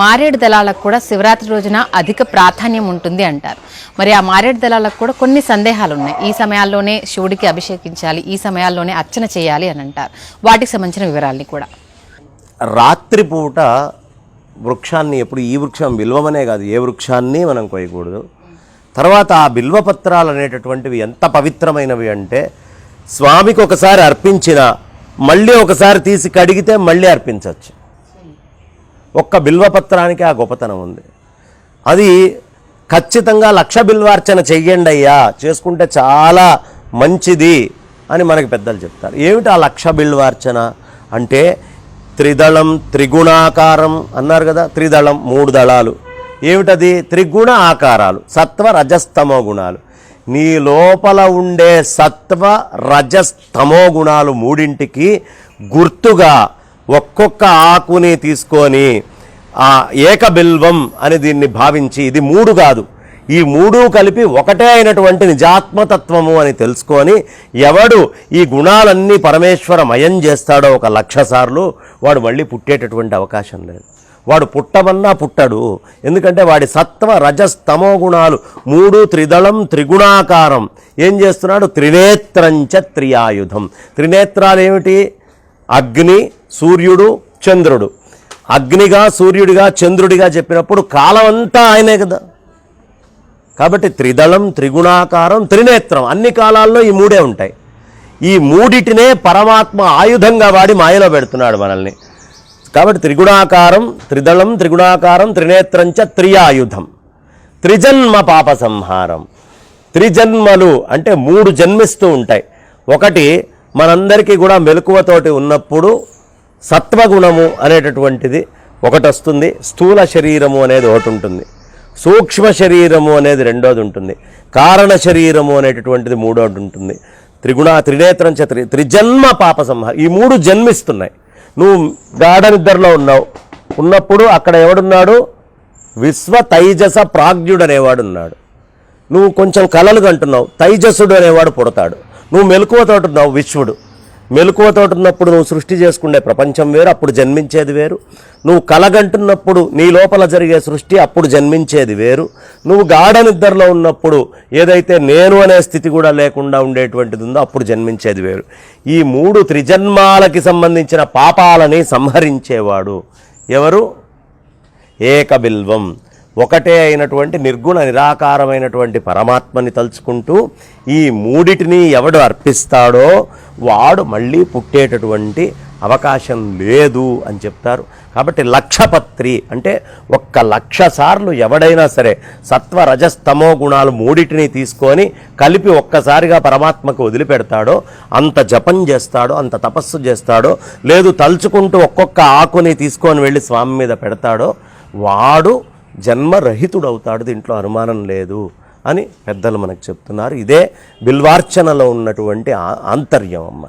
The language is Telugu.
మారేడు దళాలకు కూడా శివరాత్రి రోజున అధిక ప్రాధాన్యం ఉంటుంది అంటారు. మరి ఆ మారేడు దళాలకు కూడా కొన్ని సందేహాలు ఉన్నాయి. ఈ సమయాల్లోనే శివుడికి అభిషేకించాలి, ఈ సమయాల్లోనే అర్చన చేయాలి అని అంటారు. వాటికి సంబంధించిన వివరాల్ని కూడా. రాత్రిపూట వృక్షాన్ని ఎప్పుడు ఈ వృక్షం బిల్వమనే కాదు ఏ వృక్షాన్ని మనం కొయ్యకూడదు. తర్వాత ఆ బిల్వపత్రాలు అనేటటువంటివి ఎంత పవిత్రమైనవి అంటే స్వామికి ఒకసారి అర్పించిన మళ్ళీ ఒకసారి తీసి కడిగితే మళ్ళీ అర్పించవచ్చు. ఒక్క బిల్వపత్రానికి ఆ గొప్పతనం ఉంది. అది ఖచ్చితంగా 1,00,000 బిల్వార్చన చెయ్యండి అయ్యా, చేసుకుంటే చాలా మంచిది అని మనకి పెద్దలు చెప్తారు. ఏమిటి ఆ 1,00,000 బిల్వార్చన అంటే త్రిదళం త్రిగుణాకారం అన్నారు కదా. త్రిదళం 3 దళాలు. ఏమిటది? త్రిగుణ ఆకారాలు, సత్వ రజస్తమో గుణాలు. నీ లోపల ఉండే సత్వ రజస్తమో గుణాలు మూడింటికి గుర్తుగా ఒక్కొక్క ఆకుని తీసుకొని ఆ ఏకబిల్వం అని దీన్ని భావించి, ఇది 3 కాదు, ఈ 3 కలిపి ఒకటే అయినటువంటి నిజాత్మతత్వము అని తెలుసుకొని ఎవడు ఈ గుణాలన్నీ పరమేశ్వరమయం చేస్తాడో 1,00,000 సార్లు వాడు మళ్ళీ పుట్టేటటువంటి అవకాశం లేదు. వాడు పుట్టమన్నా పుట్టడు. ఎందుకంటే వాడి సత్వ రజస్తమో గుణాలు 3 త్రిదళం త్రిగుణాకారం ఏం చేస్తున్నాడు? త్రినేత్రంచ త్రియాయుధం. త్రినేత్రాలు ఏమిటి? అగ్ని, సూర్యుడు, చంద్రుడు. అగ్నిగా, సూర్యుడిగా, చంద్రుడిగా చెప్పినప్పుడు కాలం అంతా ఆయనే కదా. కాబట్టి త్రిదళం త్రిగుణాకారం త్రినేత్రం, అన్ని కాలాల్లో ఈ 3 ఉంటాయి. ఈ 3టినే పరమాత్మ ఆయుధంగా వాడి మాయలో పెడుతున్నాడు మనల్ని. కాబట్టి త్రిగుణాకారం, త్రిదళం త్రిగుణాకారం త్రినేత్రంచ త్రియాయుధం. త్రిజన్మ పాప సంహారం. త్రిజన్మలు అంటే 3 జన్మిస్తూ ఉంటాయి. ఒకటి మనందరికీ కూడా మెలకువతోటి ఉన్నప్పుడు సత్వగుణము అనేటటువంటిది ఒకటి వస్తుంది. స్థూల శరీరము అనేది ఒకటి ఉంటుంది. సూక్ష్మ శరీరము అనేది రెండోది ఉంటుంది. కారణ శరీరము అనేటటువంటిది మూడోది ఉంటుంది. త్రినేత్రం త్రిజన్మ పాప సంహారం. ఈ 3 జన్మిస్తున్నాయి. నువ్వు గాఢ నిద్రలో ఉన్నప్పుడు అక్కడ ఎవడున్నాడు? విశ్వ తైజస ప్రాజ్ఞుడు అనేవాడు ఉన్నాడు. నువ్వు కొంచెం కలలు కంటున్నావు, తైజసుడు అనేవాడు పుడతాడు. నువ్వు మెలకువతోటి ఉన్నావు, విశ్వడు. మెలకువతోటి ఉన్నప్పుడు నువ్వు సృష్టి చేసుకునే ప్రపంచం వేరు, అప్పుడు జన్మించేది వేరు. నువ్వు కలగంటున్నప్పుడు నీ లోపల జరిగే సృష్టి, అప్పుడు జన్మించేది వేరు. నువ్వు గాఢ నిద్రలో ఉన్నప్పుడు ఏదైతే నేను అనే స్థితి కూడా లేకుండా ఉండేటువంటిది ఉందో అప్పుడు జన్మించేది వేరు. ఈ 3 త్రిజన్మాలకి సంబంధించిన పాపాలని సంహరించేవాడు ఎవరు? ఏకబిల్వం. ఒకటే అయినటువంటి నిర్గుణ నిరాకారమైనటువంటి పరమాత్మని తలుచుకుంటూ ఈ 3టిని ఎవడు అర్పిస్తాడో వాడు మళ్ళీ పుట్టేటటువంటి అవకాశం లేదు అని చెప్తారు. కాబట్టి 1,00,000 పత్రి అంటే 1,00,000 సార్లు ఎవడైనా సరే సత్వ రజస్తమో గుణాలు 3టిని తీసుకొని కలిపి ఒక్కసారిగా పరమాత్మకు వదిలిపెడతాడో, అంత జపం చేస్తాడో, అంత తపస్సు చేస్తాడో, లేదు తలుచుకుంటూ ఒక్కొక్క ఆకుని తీసుకొని వెళ్ళి స్వామి మీద పెడతాడో వాడు జన్మరహితుడవుతాడు. దీంట్లో అనుమానం లేదు అని పెద్దలు మనకు చెప్తున్నారు. ఇదే బిల్వార్చనలో ఉన్నటువంటి ఆంతర్యం అమ్మ.